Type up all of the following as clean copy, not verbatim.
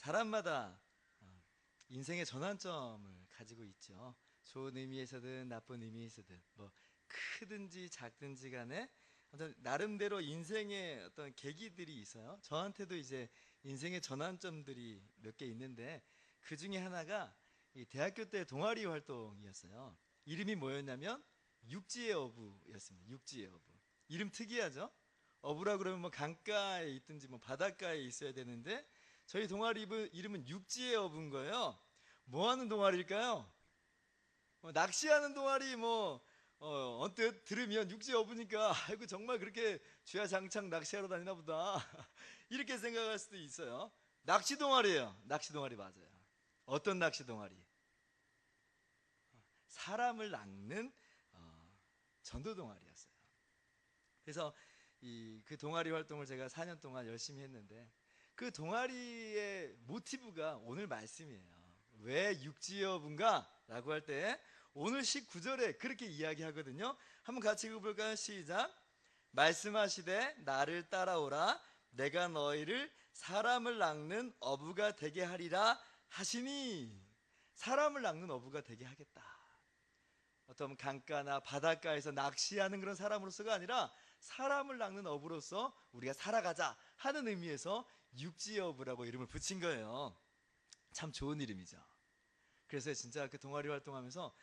사람마다 인생의 전환점을 가지고 있죠. 좋은 의미에서든 나쁜 의미에서든 뭐 크든지 작든지 간에 어떤 나름대로 인생의 어떤 계기들이 있어요. 저한테도 이제 인생의 전환점들이 몇 개 있는데 그 중에 하나가 이 대학교 때 동아리 활동이었어요. 이름이 뭐였냐면 육지의 어부였습니다. 육지의 어부. 이름 특이하죠? 어부라 그러면 뭐 강가에 있든지 뭐 바닷가에 있어야 되는데 저희 동아리 이름은 육지의 어부인 거예요. 뭐 하는 동아리일까요? 낚시하는 동아리 뭐 언뜻 들으면 육지 어부니까 아이고 정말 그렇게 주야장창 낚시하러 다니나 보다 이렇게 생각할 수도 있어요. 낚시 동아리예요. 낚시 동아리 맞아요. 어떤 낚시 동아리? 사람을 낚는 전도 동아리였어요. 그래서 그 동아리 활동을 제가 4년 동안 열심히 했는데 그 동아리의 모티브가 오늘 말씀이에요. 왜 육지어부인가? 라고 할 때 오늘 19절에 그렇게 이야기하거든요. 한번 같이 읽어볼까요? 시작. 말씀하시되 나를 따라오라 내가 너희를 사람을 낚는 어부가 되게 하리라 하시니 사람을 낚는 어부가 되게 하겠다. 어떤 강가나 바닷가에서 낚시하는 그런 사람으로서가 아니라 사람을 낚는 어부로서 우리가 살아가자 하는 의미에서 육지어부라고 이름을 붙인 거예요. 참 좋은 이름이죠. 그래서 진짜 그 동아리 활동하면서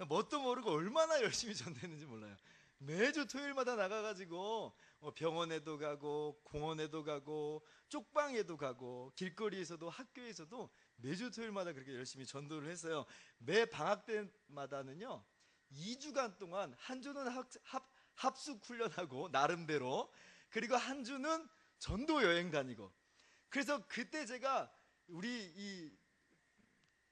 뭣도 모르고 얼마나 열심히 전도했는지 몰라요. 매주 토요일마다 나가가지고 병원에도 가고 공원에도 가고 쪽방에도 가고 길거리에서도 학교에서도 매주 토요일마다 그렇게 열심히 전도를 했어요. 매 방학 때마다는요 2주간 동안 한 주는 합숙 훈련하고 나름대로, 그리고 한 주는 전도 여행 다니고. 그래서 그때 제가 우리 이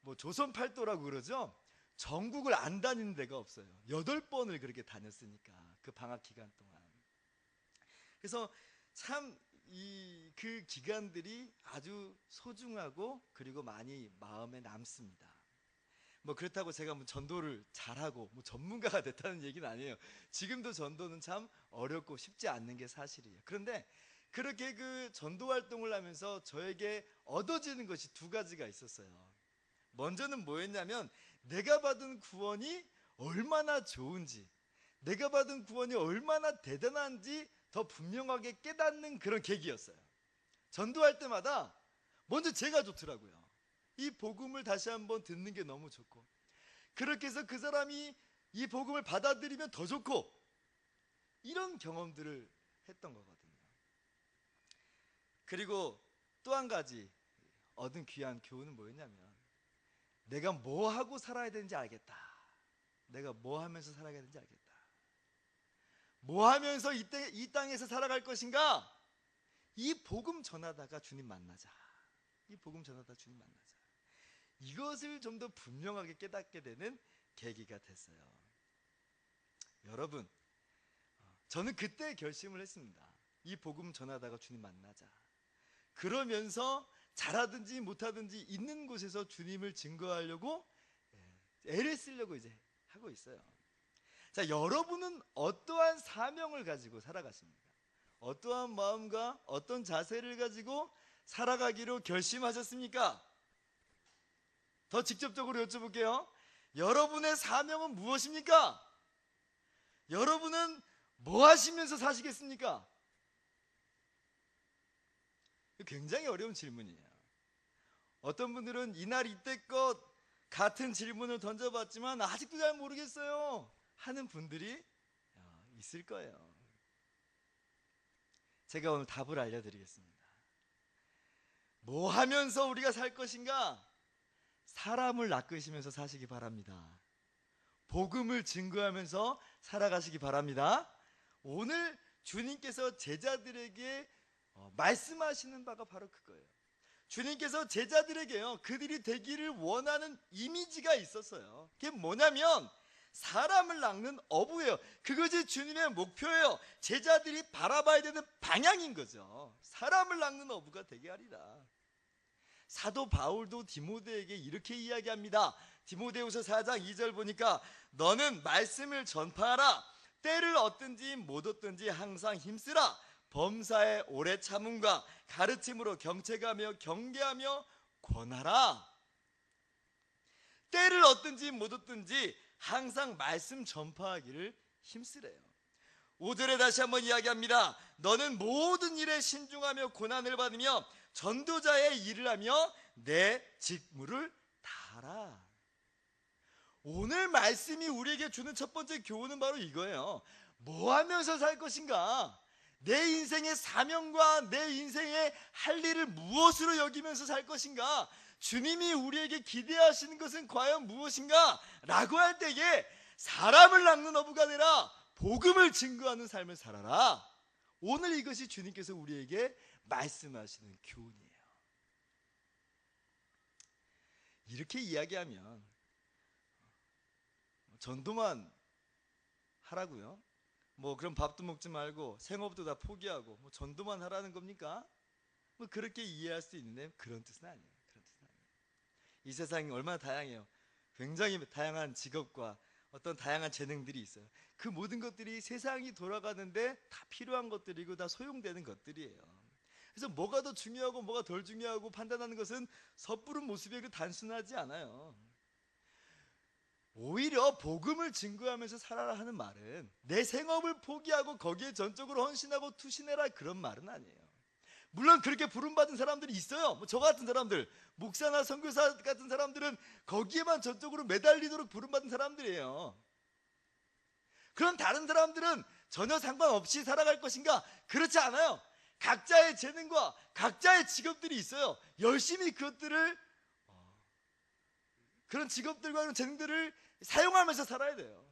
뭐 조선 팔도라고 그러죠. 전국을 안 다니는 데가 없어요. 8번을 그렇게 다녔으니까 그 방학 기간 동안. 그래서 참 그 기간들이 아주 소중하고 그리고 많이 마음에 남습니다. 뭐 그렇다고 제가 뭐 전도를 잘하고 뭐 전문가가 됐다는 얘기는 아니에요. 지금도 전도는 참 어렵고 쉽지 않는 게 사실이에요. 그런데 그렇게 그 전도 활동을 하면서 저에게 얻어지는 것이 두 가지가 있었어요. 먼저는 뭐였냐면 내가 받은 구원이 얼마나 좋은지, 내가 받은 구원이 얼마나 대단한지 더 분명하게 깨닫는 그런 계기였어요. 전도할 때마다 먼저 제가 좋더라고요. 이 복음을 다시 한번 듣는 게 너무 좋고, 그렇게 해서 그 사람이 이 복음을 받아들이면 더 좋고, 이런 경험들을 했던 거거든요. 그리고 또 한 가지 얻은 귀한 교훈은 뭐였냐면 내가 뭐 하고 살아야 되는지 알겠다. 내가 뭐 하면서 살아야 되는지 알겠다. 뭐 하면서 이 땅에서 살아갈 것인가? 이 복음 전하다가 주님 만나자. 이 복음 전하다 주님 만나자. 이것을 좀 더 분명하게 깨닫게 되는 계기가 됐어요. 여러분, 저는 그때 결심을 했습니다. 이 복음 전하다가 주님 만나자. 그러면서 잘하든지 못하든지 있는 곳에서 주님을 증거하려고 애를 쓰려고 이제 하고 있어요. 자, 여러분은 어떠한 사명을 가지고 살아가십니까? 어떠한 마음과 어떤 자세를 가지고 살아가기로 결심하셨습니까? 더 직접적으로 여쭤볼게요. 여러분의 사명은 무엇입니까? 여러분은 뭐 하시면서 사시겠습니까? 굉장히 어려운 질문이에요. 어떤 분들은 이날 이때껏 같은 질문을 던져봤지만 아직도 잘 모르겠어요 하는 분들이 있을 거예요. 제가 오늘 답을 알려드리겠습니다. 뭐 하면서 우리가 살 것인가? 사람을 낚으시면서 사시기 바랍니다. 복음을 증거하면서 살아가시기 바랍니다. 오늘 주님께서 제자들에게 말씀하시는 바가 바로 그거예요. 주님께서 제자들에게요, 그들이 되기를 원하는 이미지가 있었어요. 그게 뭐냐면 사람을 낚는 어부예요. 그것이 주님의 목표예요. 제자들이 바라봐야 되는 방향인 거죠. 사람을 낚는 어부가 되게 하리라. 사도 바울도 디모데에게 이렇게 이야기합니다. 디모데후서 4장 2절 보니까 너는 말씀을 전파하라. 때를 얻든지 못 얻든지 항상 힘쓰라. 범사에 오래 참음과 가르침으로 경책하며 경계하며 권하라. 때를 얻든지 못 얻든지 항상 말씀 전파하기를 힘쓰래요. 5절에 다시 한번 이야기합니다. 너는 모든 일에 신중하며 고난을 받으며 전도자의 일을 하며 내 직무를 다하라. 오늘 말씀이 우리에게 주는 첫 번째 교훈은 바로 이거예요. 뭐 하면서 살 것인가? 내 인생의 사명과 내 인생의 할 일을 무엇으로 여기면서 살 것인가? 주님이 우리에게 기대하시는 것은 과연 무엇인가? 라고 할 때에 사람을 낚는 어부가 되라, 복음을 증거하는 삶을 살아라. 오늘 이것이 주님께서 우리에게 말씀하시는 교훈이에요. 이렇게 이야기하면 전도만 하라고요? 뭐 그럼 밥도 먹지 말고 생업도 다 포기하고 뭐 전도만 하라는 겁니까? 뭐 그렇게 이해할 수 있는데 그런 뜻은 아니에요. 그런 뜻은 아니에요. 이 세상이 얼마나 다양해요. 굉장히 다양한 직업과 어떤 다양한 재능들이 있어요. 그 모든 것들이 세상이 돌아가는데 다 필요한 것들이고 다 소용되는 것들이에요. 그래서 뭐가 더 중요하고 뭐가 덜 중요하고 판단하는 것은 섣부른 모습이 단순하지 않아요. 오히려 복음을 증거하면서 살아라 하는 말은 내 생업을 포기하고 거기에 전적으로 헌신하고 투신해라 그런 말은 아니에요. 물론 그렇게 부름받은 사람들이 있어요. 저 같은 사람들, 목사나 선교사 같은 사람들은 거기에만 전적으로 매달리도록 부름받은 사람들이에요. 그런 다른 사람들은 전혀 상관없이 살아갈 것인가? 그렇지 않아요. 각자의 재능과 각자의 직업들이 있어요. 열심히 그것들을 그런 직업들과 그런 재능들을 사용하면서 살아야 돼요.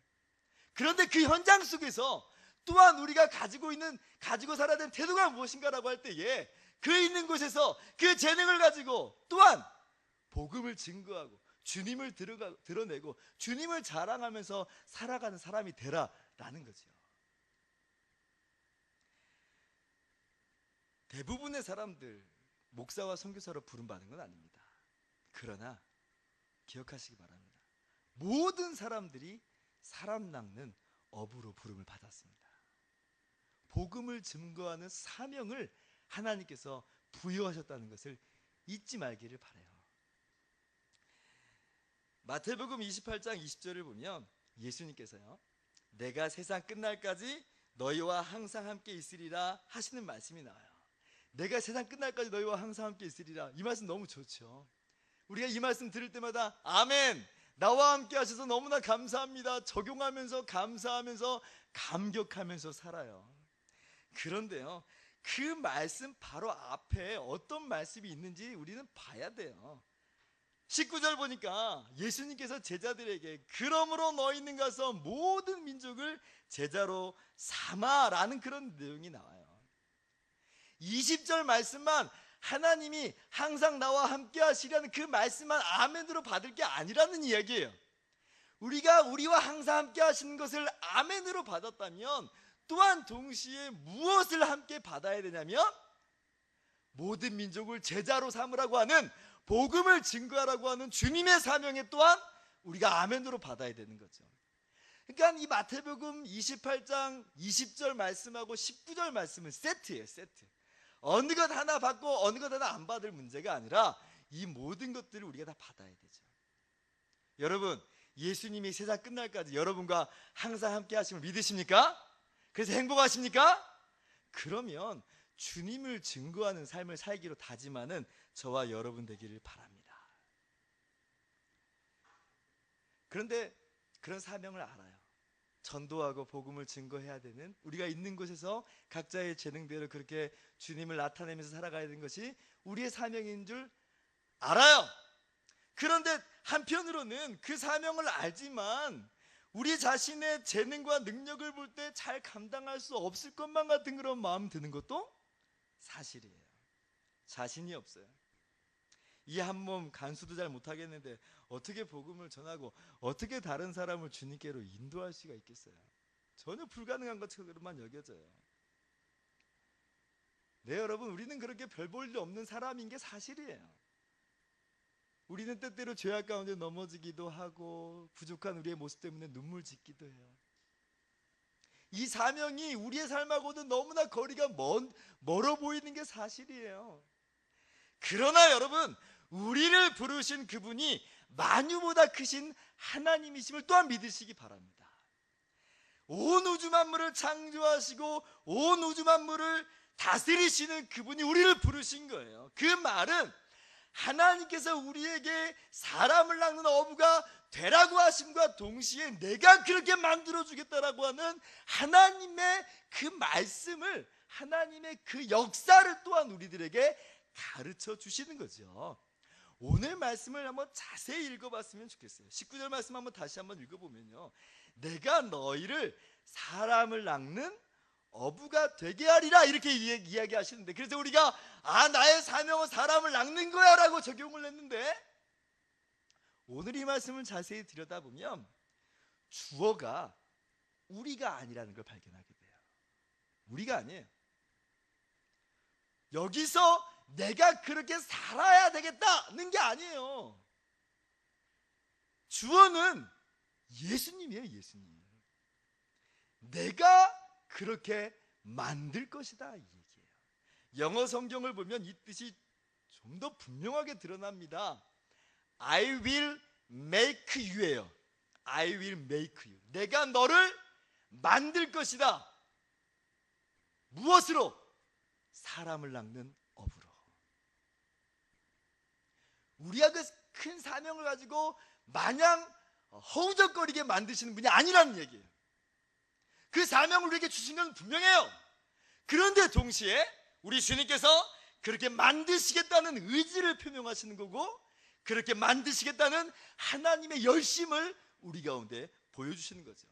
그런데 그 현장 속에서 또한 우리가 가지고 살아야 되는 태도가 무엇인가라고 할 때에 그 있는 곳에서 그 재능을 가지고 또한 복음을 증거하고 주님을 드러내고 주님을 자랑하면서 살아가는 사람이 되라라는 거죠. 대부분의 사람들 목사와 선교사로 부름받은 건 아닙니다. 그러나 기억하시기 바랍니다. 모든 사람들이 사람 낚는 어부로 부름을 받았습니다. 복음을 증거하는 사명을 하나님께서 부여하셨다는 것을 잊지 말기를 바라요. 마태복음 28장 20절을 보면 예수님께서요, 내가 세상 끝날까지 너희와 항상 함께 있으리라 하시는 말씀이 나와요. 내가 세상 끝날까지 너희와 항상 함께 있으리라. 이 말씀 너무 좋죠. 우리가 이 말씀 들을 때마다 아멘, 나와 함께 하셔서 너무나 감사합니다, 적용하면서 감사하면서 감격하면서 살아요. 그런데요, 그 말씀 바로 앞에 어떤 말씀이 있는지 우리는 봐야 돼요. 19절 보니까 예수님께서 제자들에게 그러므로 너희는 가서 모든 민족을 제자로 삼아라는 그런 내용이 나와요. 20절 말씀만 하나님이 항상 나와 함께 하시라는 그 말씀만 아멘으로 받을 게 아니라는 이야기예요. 우리가 우리와 항상 함께 하시는 것을 아멘으로 받았다면 또한 동시에 무엇을 함께 받아야 되냐면 모든 민족을 제자로 삼으라고 하는, 복음을 증거하라고 하는 주님의 사명에 또한 우리가 아멘으로 받아야 되는 거죠. 그러니까 이 마태복음 28장 20절 말씀하고 19절 말씀은 세트예요. 세트. 어느 것 하나 받고 어느 것 하나 안 받을 문제가 아니라 이 모든 것들을 우리가 다 받아야 되죠. 여러분, 예수님이 세상 끝날까지 여러분과 항상 함께 하심을 믿으십니까? 그래서 행복하십니까? 그러면 주님을 증거하는 삶을 살기로 다짐하는 저와 여러분 되기를 바랍니다. 그런데 그런 사명을 알아요. 전도하고 복음을 증거해야 되는, 우리가 있는 곳에서 각자의 재능대로 그렇게 주님을 나타내면서 살아가야 되는 것이 우리의 사명인 줄 알아요. 그런데 한편으로는 그 사명을 알지만 우리 자신의 재능과 능력을 볼 때 잘 감당할 수 없을 것만 같은 그런 마음 드는 것도 사실이에요. 자신이 없어요. 이 한 몸 간수도 잘 못하겠는데 어떻게 복음을 전하고 어떻게 다른 사람을 주님께로 인도할 수가 있겠어요? 전혀 불가능한 것처럼만 여겨져요. 네, 여러분, 우리는 그렇게 별 볼 일 없는 사람인 게 사실이에요. 우리는 때때로 죄악 가운데 넘어지기도 하고 부족한 우리의 모습 때문에 눈물 짓기도 해요. 이 사명이 우리의 삶하고는 너무나 거리가 멀어 보이는 게 사실이에요. 그러나 여러분, 우리를 부르신 그분이 만유보다 크신 하나님이심을 또한 믿으시기 바랍니다. 온 우주 만물을 창조하시고 온 우주 만물을 다스리시는 그분이 우리를 부르신 거예요. 그 말은 하나님께서 우리에게 사람을 낳는 어부가 되라고 하심과 동시에 내가 그렇게 만들어주겠다라고 하는 하나님의 그 말씀을, 하나님의 그 역사를 또한 우리들에게 가르쳐 주시는 거죠. 오늘 말씀을 한번 자세히 읽어봤으면 좋겠어요. 19절 말씀 한번 다시 한번 읽어보면요, 내가 너희를 사람을 낳는 어부가 되게 하리라, 이렇게 이야기하시는데, 그래서 우리가 나의 사명은 사람을 낳는 거야 라고 적용을 했는데, 오늘 이 말씀을 자세히 들여다보면 주어가 우리가 아니라는 걸 발견하게 돼요. 우리가 아니에요. 여기서 내가 그렇게 살아야 되겠다는 게 아니에요. 주어는 예수님이에요. 예수님. 내가 그렇게 만들 것이다, 이 얘기예요. 영어 성경을 보면 이 뜻이 좀 더 분명하게 드러납니다. I will make you예요. I will make you. 내가 너를 만들 것이다. 무엇으로? 사람을 낳는 업으로. 우리가 그 큰 사명을 가지고 마냥 허우적거리게 만드시는 분이 아니라는 얘기예요. 그 사명을 우리에게 주신 건 분명해요. 그런데 동시에 우리 주님께서 그렇게 만드시겠다는 의지를 표명하시는 거고, 그렇게 만드시겠다는 하나님의 열심을 우리 가운데 보여주시는 거죠.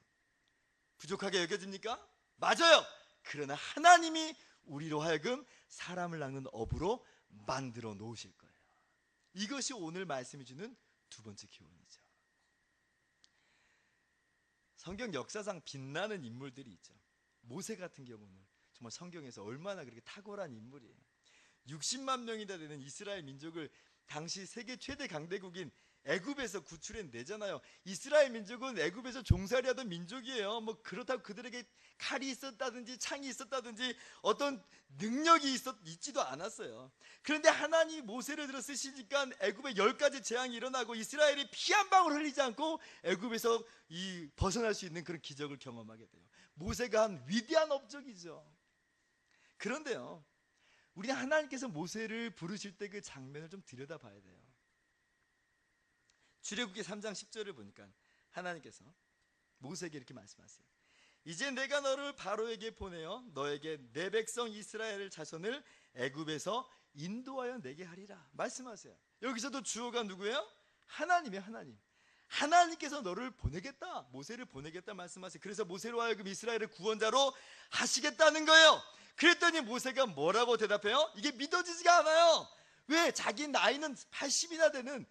부족하게 여겨집니까? 맞아요. 그러나 하나님이 우리로 하여금 사람을 낳는 업으로 만들어 놓으실 거예요. 이것이 오늘 말씀이 주는 두 번째 교훈이죠. 성경 역사상 빛나는 인물들이 있죠. 모세 같은 경우는 정말 성경에서 얼마나 그렇게 탁월한 인물이에요. 60만 명이나 되는 이스라엘 민족을 당시 세계 최대 강대국인 애굽에서 구출해내잖아요. 이스라엘 민족은 애굽에서 종살이하던 민족이에요. 뭐 그렇다고 그들에게 칼이 있었다든지 창이 있었다든지 어떤 능력이 있지도 않았어요. 그런데 하나님이 모세를 들어 쓰시니까 애굽에 10가지 재앙이 일어나고 이스라엘이 피 한 방울 흘리지 않고 애굽에서 벗어날 수 있는 그런 기적을 경험하게 돼요. 모세가 한 위대한 업적이죠. 그런데요, 우리는 하나님께서 모세를 부르실 때 그 장면을 좀 들여다봐야 돼요. 출애굽기 3장 10절을 보니까 하나님께서 모세에게 이렇게 말씀하세요. 이제 내가 너를 바로에게 보내어 너에게 내 백성 이스라엘 자손을 애굽에서 인도하여 내게 하리라 말씀하세요. 여기서도 주어가 누구예요? 하나님이에요. 하나님. 하나님께서 너를 보내겠다, 모세를 보내겠다 말씀하세요. 그래서 모세로 하여금 이스라엘의 구원자로 하시겠다는 거예요. 그랬더니 모세가 뭐라고 대답해요? 이게 믿어지지가 않아요. 왜? 자기 나이는 80이나 되는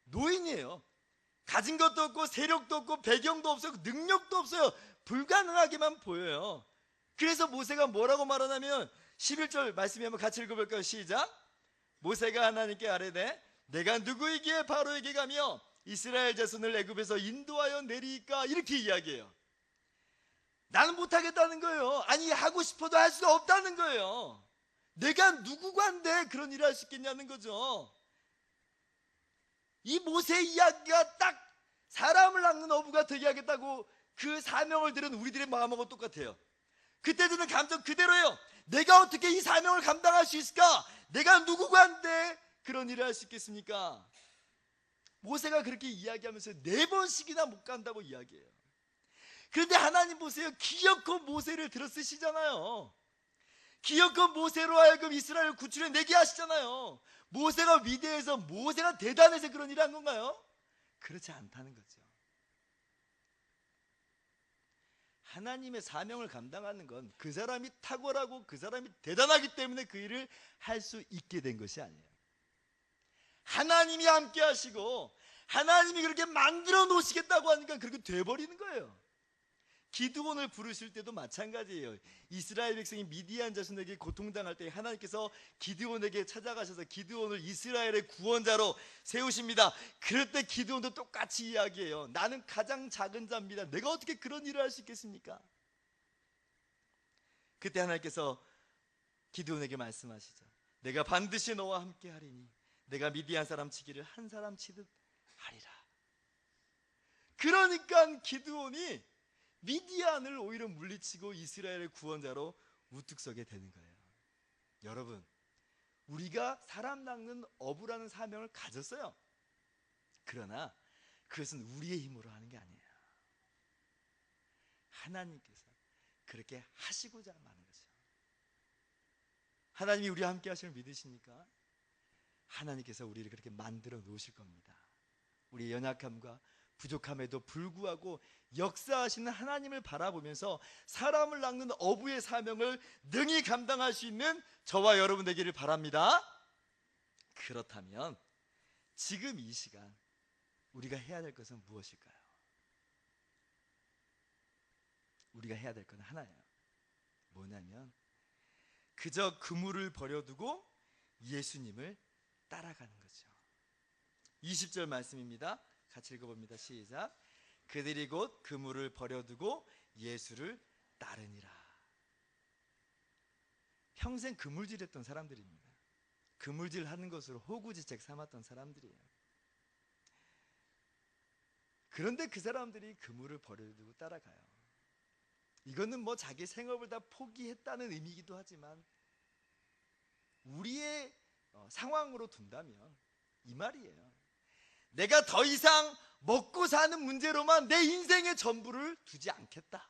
노인이에요. 가진 것도 없고 세력도 없고 배경도 없어요. 능력도 없어요. 불가능하게만 보여요. 그래서 모세가 뭐라고 말하냐면 11절 말씀에 한번 같이 읽어볼까요? 시작. 모세가 하나님께 아뢰되 내가 누구이기에 바로에게 가며 이스라엘 자손을 애굽에서 인도하여 내리까, 이렇게 이야기해요. 나는 못하겠다는 거예요. 아니, 하고 싶어도 할 수가 없다는 거예요. 내가 누구간데 그런 일을 할 수 있겠냐는 거죠. 이 모세 이야기가 딱 사람을 낳는 어부가 되게 하겠다고 그 사명을 들은 우리들의 마음하고 똑같아요. 그때 드는 감정 그대로예요. 내가 어떻게 이 사명을 감당할 수 있을까? 내가 누구간데 그런 일을 할 수 있겠습니까? 모세가 그렇게 이야기하면서 4번씩이나 못 간다고 이야기해요. 그런데 하나님 보세요. 기어코 모세를 들어 쓰시잖아요. 기어코 모세로 하여금 이스라엘을 구출해내게 하시잖아요. 모세가 위대해서, 모세가 대단해서 그런 일을 한 건가요? 그렇지 않다는 거죠. 하나님의 사명을 감당하는 건 그 사람이 탁월하고 그 사람이 대단하기 때문에 그 일을 할 수 있게 된 것이 아니에요. 하나님이 함께 하시고 하나님이 그렇게 만들어 놓으시겠다고 하니까 그렇게 돼버리는 거예요. 기드온을 부르실 때도 마찬가지예요. 이스라엘 백성이 미디안 자손에게 고통당할 때 하나님께서 기드온에게 찾아가셔서 기드온을 이스라엘의 구원자로 세우십니다. 그럴 때 기드온도 똑같이 이야기해요. 나는 가장 작은 자입니다. 내가 어떻게 그런 일을 할 수 있겠습니까? 그때 하나님께서 기드온에게 말씀하시죠. 내가 반드시 너와 함께 하리니 내가 미디안 사람 치기를 한 사람 치듯 하리라. 그러니까 기드온이 미디안을 오히려 물리치고 이스라엘의 구원자로 우뚝 서게 되는 거예요. 여러분, 우리가 사람 낚는 어부라는 사명을 가졌어요. 그러나 그것은 우리의 힘으로 하는 게 아니에요. 하나님께서 그렇게 하시고자 하는 거죠. 하나님이 우리와 함께 하심을 믿으십니까? 하나님께서 우리를 그렇게 만들어 놓으실 겁니다. 우리의 연약함과 부족함에도 불구하고 역사하시는 하나님을 바라보면서 사람을 낚는 어부의 사명을 능히 감당할 수 있는 저와 여러분 되기를 바랍니다. 그렇다면 지금 이 시간 우리가 해야 될 것은 무엇일까요? 우리가 해야 될 건 하나예요. 뭐냐면 그저 그물을 버려두고 예수님을 따라가는 거죠. 20절 말씀입니다. 같이 읽어봅니다. 시작. 그들이 곧 그물을 버려두고 예수를 따르니라. 평생 그물질했던 사람들입니다. 그물질 하는 것으로 호구지책 삼았던 사람들이에요. 그런데 그 사람들이 그물을 버려두고 따라가요. 이거는 뭐 자기 생업을 다 포기했다는 의미이기도 하지만 우리의 상황으로 둔다면 이 말이에요. 내가 더 이상 먹고 사는 문제로만 내 인생의 전부를 두지 않겠다.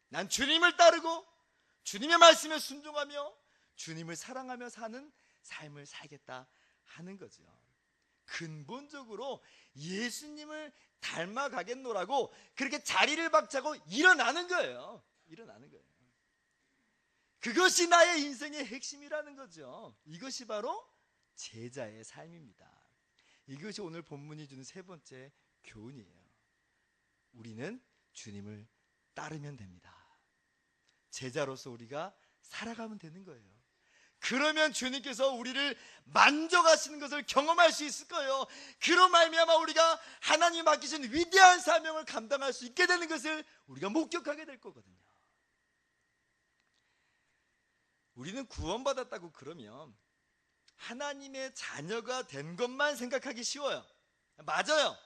난 주님을 따르고 주님의 말씀에 순종하며 주님을 사랑하며 사는 삶을 살겠다 하는 거죠. 근본적으로 예수님을 닮아가겠노라고 그렇게 자리를 박차고 일어나는 거예요. 일어나는 거예요. 그것이 나의 인생의 핵심이라는 거죠. 이것이 바로 제자의 삶입니다. 이것이 오늘 본문이 주는 세 번째 교훈이에요. 우리는 주님을 따르면 됩니다. 제자로서 우리가 살아가면 되는 거예요. 그러면 주님께서 우리를 만져가시는 것을 경험할 수 있을 거예요. 그런 말미암아 우리가 하나님 맡기신 위대한 사명을 감당할 수 있게 되는 것을 우리가 목격하게 될 거거든요. 우리는 구원받았다고 그러면 하나님의 자녀가 된 것만 생각하기 쉬워요. 맞아요.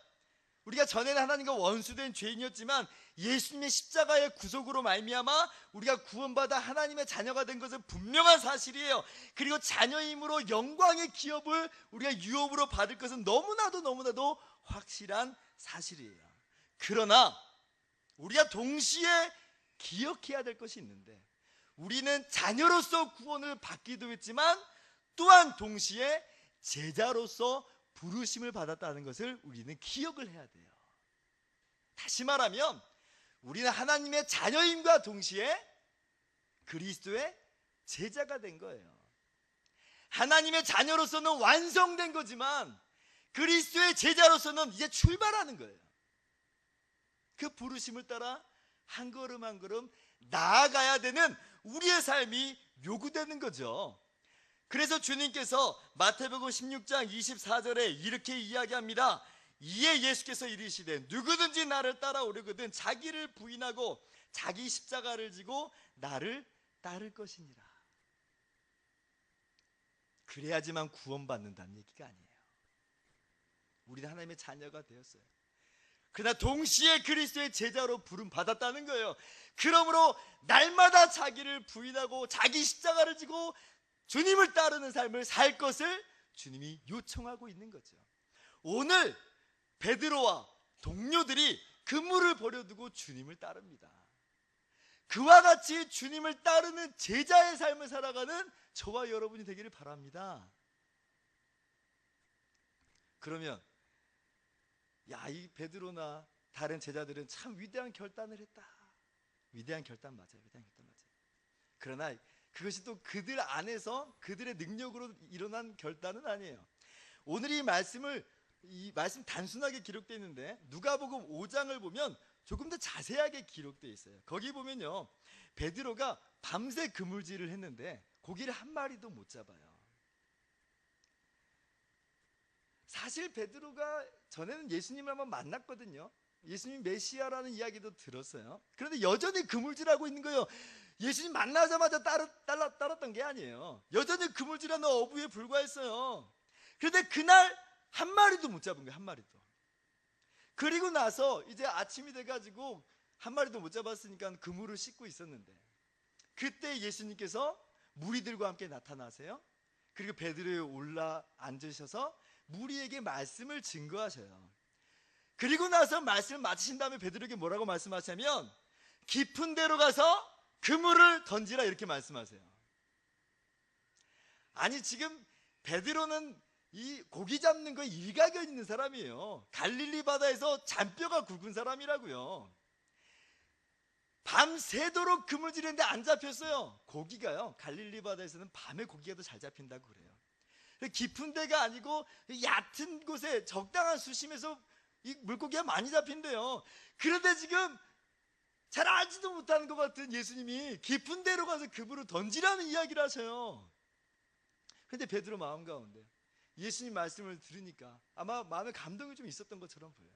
우리가 전에는 하나님과 원수된 죄인이었지만 예수님의 십자가의 구속으로 말미암아 우리가 구원받아 하나님의 자녀가 된 것은 분명한 사실이에요. 그리고 자녀임으로 영광의 기업을 우리가 유업으로 받을 것은 너무나도 확실한 사실이에요. 그러나 우리가 동시에 기억해야 될 것이 있는데, 우리는 자녀로서 구원을 받기도 했지만 또한 동시에 제자로서 부르심을 받았다는 것을 우리는 기억을 해야 돼요. 다시 말하면 우리는 하나님의 자녀임과 동시에 그리스도의 제자가 된 거예요. 하나님의 자녀로서는 완성된 거지만 그리스도의 제자로서는 이제 출발하는 거예요. 그 부르심을 따라 한 걸음 한 걸음 나아가야 되는 우리의 삶이 요구되는 거죠. 그래서 주님께서 마태복음 16장 24절에 이렇게 이야기합니다. 이에 예수께서 이르시되 누구든지 나를 따라오려거든 자기를 부인하고 자기 십자가를 지고 나를 따를 것이니라. 그래야지만 구원받는다는 얘기가 아니에요. 우리는 하나님의 자녀가 되었어요. 그러나 동시에 그리스도의 제자로 부름 받았다는 거예요. 그러므로 날마다 자기를 부인하고 자기 십자가를 지고 주님을 따르는 삶을 살 것을 주님이 요청하고 있는 거죠. 오늘 베드로와 동료들이 그물을 버려두고 주님을 따릅니다. 그와 같이 주님을 따르는 제자의 삶을 살아가는 저와 여러분이 되기를 바랍니다. 그러면 이 베드로나 다른 제자들은 참 위대한 결단을 했다. 위대한 결단 맞아요. 위대한 결단 맞아요. 그러나 그것이 또 그들 안에서 그들의 능력으로 일어난 결단은 아니에요. 오늘 이 말씀 단순하게 기록되어 있는데 누가복음 5장을 보면 조금 더 자세하게 기록되어 있어요. 거기 보면요, 베드로가 밤새 그물질을 했는데 고기를 한 마리도 못 잡아요. 사실 베드로가 전에는 예수님을 한번 만났거든요. 예수님 메시아라는 이야기도 들었어요. 그런데 여전히 그물질하고 있는 거예요. 예수님 만나자마자 따랐던 게 아니에요. 여전히 그물질하는 어부에 불과했어요. 그런데 그날 한 마리도 못 잡은 거예요. 한 마리도. 그리고 나서 이제 아침이 돼가지고 한 마리도 못 잡았으니까 그물을 씻고 있었는데, 그때 예수님께서 무리들과 함께 나타나세요. 그리고 베드로에 올라 앉으셔서 무리에게 말씀을 증거하셔요. 그리고 나서 말씀을 마치신 다음에 베드로에게 뭐라고 말씀하시냐면, 깊은 데로 가서 그물을 던지라, 이렇게 말씀하세요. 아니, 지금 베드로는 이 고기 잡는 거에 일가견 있는 사람이에요. 갈릴리 바다에서 잔뼈가 굵은 사람이라고요. 밤새도록 그물질했는데 안 잡혔어요. 고기가요, 갈릴리 바다에서는 밤에 고기가 더 잘 잡힌다고 그래요. 깊은 데가 아니고 얕은 곳에 적당한 수심에서 이 물고기가 많이 잡힌대요. 그런데 지금 잘 알지도 못하는 것 같은 예수님이 깊은 데로 가서 그물을 던지라는 이야기를 하셔요. 그런데 베드로 마음 가운데 예수님 말씀을 들으니까 아마 마음에 감동이 좀 있었던 것처럼 보여요.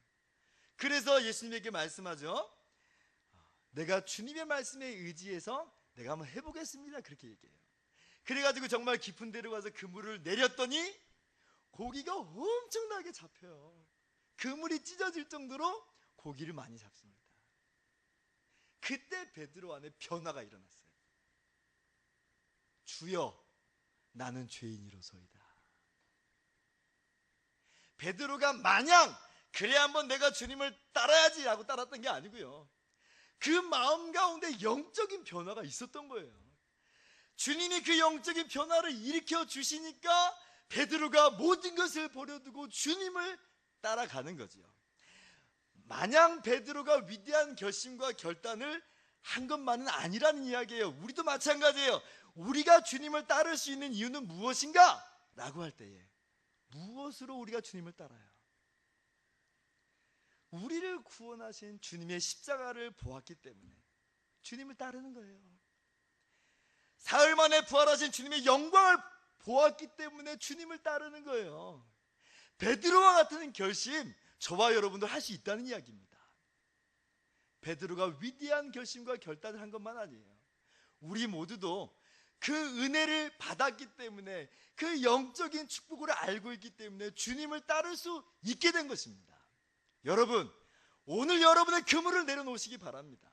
그래서 예수님에게 말씀하죠. 내가 주님의 말씀에 의지해서 내가 한번 해보겠습니다, 그렇게 얘기해요. 그래가지고 정말 깊은 데로 가서 그물을 내렸더니 고기가 엄청나게 잡혀요. 그물이 찢어질 정도로 고기를 많이 잡습니다. 그때 베드로 안에 변화가 일어났어요. 주여, 나는 죄인이로소이다. 베드로가 마냥 그래 한번 내가 주님을 따라야지 라고 따랐던 게 아니고요, 그 마음 가운데 영적인 변화가 있었던 거예요. 주님이 그 영적인 변화를 일으켜 주시니까 베드로가 모든 것을 버려두고 주님을 따라가는 거지요. 마냥 베드로가 위대한 결심과 결단을 한 것만은 아니라는 이야기예요. 우리도 마찬가지예요. 우리가 주님을 따를 수 있는 이유는 무엇인가? 라고 할 때에 무엇으로 우리가 주님을 따라요? 우리를 구원하신 주님의 십자가를 보았기 때문에 주님을 따르는 거예요. 사흘 만에 부활하신 주님의 영광을 보았기 때문에 주님을 따르는 거예요. 베드로와 같은 결심 저와 여러분도 할 수 있다는 이야기입니다. 베드로가 위대한 결심과 결단을 한 것만 아니에요. 우리 모두도 그 은혜를 받았기 때문에, 그 영적인 축복을 알고 있기 때문에 주님을 따를 수 있게 된 것입니다. 여러분, 오늘 여러분의 그물을 내려놓으시기 바랍니다.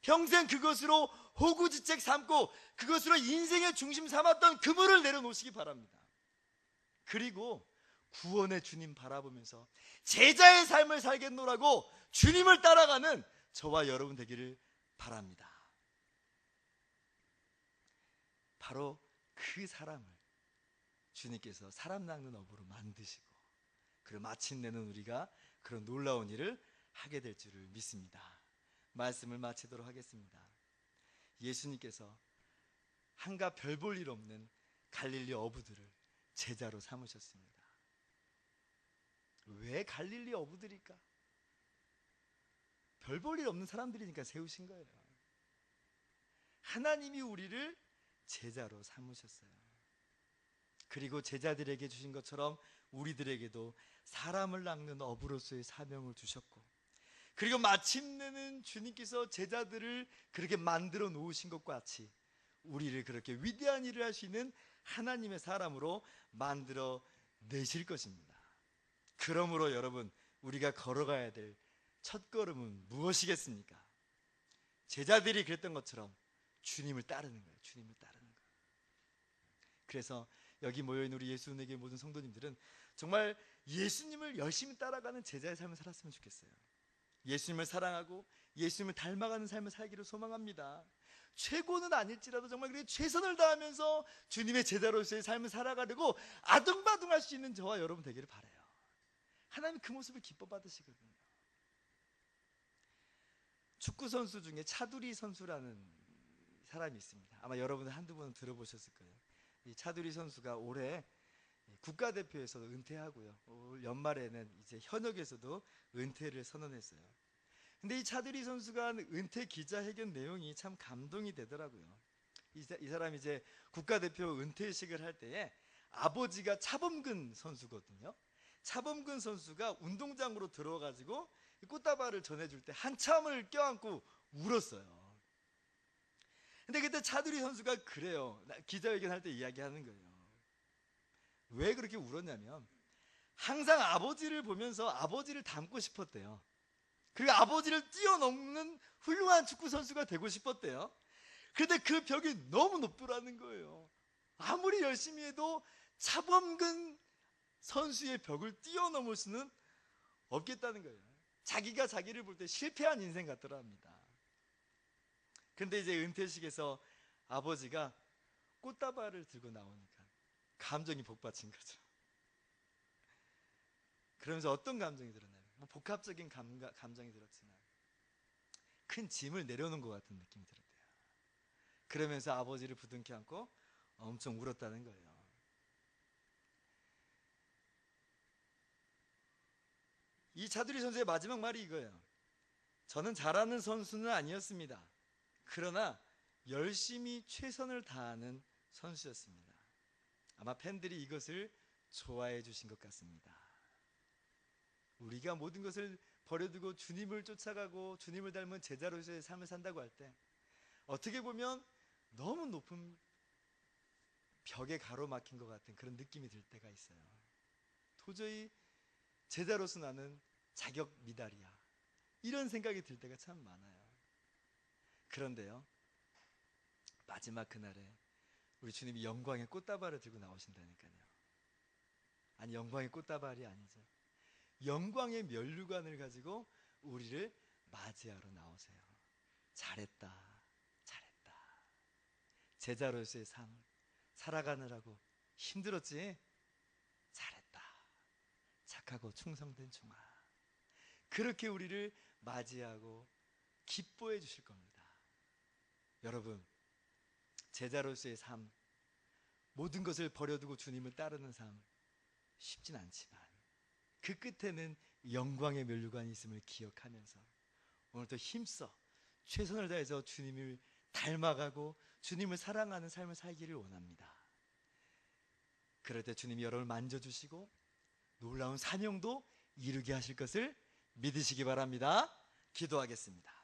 평생 그것으로 호구지책 삼고 그것으로 인생의 중심 삼았던 그물을 내려놓으시기 바랍니다. 그리고 구원의 주님 바라보면서 제자의 삶을 살겠노라고 주님을 따라가는 저와 여러분 되기를 바랍니다. 바로 그 사람을 주님께서 사람 낚는 어부로 만드시고, 그리고 마침내는 우리가 그런 놀라운 일을 하게 될 줄을 믿습니다. 말씀을 마치도록 하겠습니다. 예수님께서 한가 별 볼 일 없는 갈릴리 어부들을 제자로 삼으셨습니다. 왜 갈릴리 어부들일까? 별 볼 일 없는 사람들이니까 세우신 거예요. 하나님이 우리를 제자로 삼으셨어요. 그리고 제자들에게 주신 것처럼 우리들에게도 사람을 낚는 어부로서의 사명을 주셨고, 그리고 마침내는 주님께서 제자들을 그렇게 만들어 놓으신 것과 같이 우리를 그렇게 위대한 일을 할 수 있는 하나님의 사람으로 만들어 내실 것입니다. 그러므로 여러분, 우리가 걸어가야 될 첫걸음은 무엇이겠습니까? 제자들이 그랬던 것처럼 주님을 따르는 거예요. 주님을 따르는 거예요. 그래서 여기 모여있는 우리 예수님에게 모든 성도님들은 정말 예수님을 열심히 따라가는 제자의 삶을 살았으면 좋겠어요. 예수님을 사랑하고 예수님을 닮아가는 삶을 살기를 소망합니다. 최고는 아닐지라도 정말 그렇게 최선을 다하면서 주님의 제자로서의 삶을 살아가려고 아둥바둥할 수 있는 저와 여러분 되기를 바라요. 하나님 그 모습을 기뻐 받으시거든요. 축구 선수 중에 차두리 선수라는 사람이 있습니다. 아마 여러분들 한두 번은 들어보셨을 거예요. 이 차두리 선수가 올해 국가대표에서도 은퇴하고요, 올 연말에는 이제 현역에서도 은퇴를 선언했어요. 근데 이 차두리 선수가 한 은퇴 기자회견 내용이 참 감동이 되더라고요. 이 사람이 이제 국가대표 은퇴식을 할 때에 아버지가 차범근 선수거든요. 차범근 선수가 운동장으로 들어가지고 꽃다발을 전해줄 때 한참을 껴안고 울었어요. 근데 그때 차두리 선수가 그래요. 기자회견 할 때 이야기하는 거예요. 왜 그렇게 울었냐면 항상 아버지를 보면서 아버지를 닮고 싶었대요. 그리고 아버지를 뛰어넘는 훌륭한 축구 선수가 되고 싶었대요. 그런데 그 벽이 너무 높더라는 거예요. 아무리 열심히 해도 차범근 선수의 벽을 뛰어넘을 수는 없겠다는 거예요. 자기가 자기를 볼 때 실패한 인생 같더라 합니다. 근데 이제 은퇴식에서 아버지가 꽃다발을 들고 나오니까 감정이 복받친 거죠. 그러면서 어떤 감정이 들었나요? 복합적인 감정이 들었지만 큰 짐을 내려놓은 것 같은 느낌이 들었대요. 그러면서 아버지를 부둥켜 안고 엄청 울었다는 거예요. 이 차두리 선수의 마지막 말이 이거예요. 저는 잘하는 선수는 아니었습니다. 그러나 열심히 최선을 다하는 선수였습니다. 아마 팬들이 이것을 좋아해 주신 것 같습니다. 우리가 모든 것을 버려두고 주님을 쫓아가고 주님을 닮은 제자로서의 삶을 산다고 할 때 어떻게 보면 너무 높은 벽에 가로막힌 것 같은 그런 느낌이 들 때가 있어요. 도저히 제자로서 나는 자격 미달이야, 이런 생각이 들 때가 참 많아요. 그런데요, 마지막 그날에 우리 주님이 영광의 꽃다발을 들고 나오신다니까요. 아니, 영광의 꽃다발이 아니죠. 영광의 면류관을 가지고 우리를 맞이하러 나오세요. 잘했다, 잘했다. 제자로서의 삶을 살아가느라고 힘들었지? 잘했다, 착하고 충성된 종아. 그렇게 우리를 맞이하고 기뻐해 주실 겁니다. 여러분, 제자로서의 삶, 모든 것을 버려두고 주님을 따르는 삶 쉽진 않지만 그 끝에는 영광의 면류관이 있음을 기억하면서 오늘도 힘써 최선을 다해서 주님을 닮아가고 주님을 사랑하는 삶을 살기를 원합니다. 그럴 때 주님이 여러분을 만져주시고 놀라운 사명도 이루게 하실 것을 믿으시기 바랍니다. 기도하겠습니다.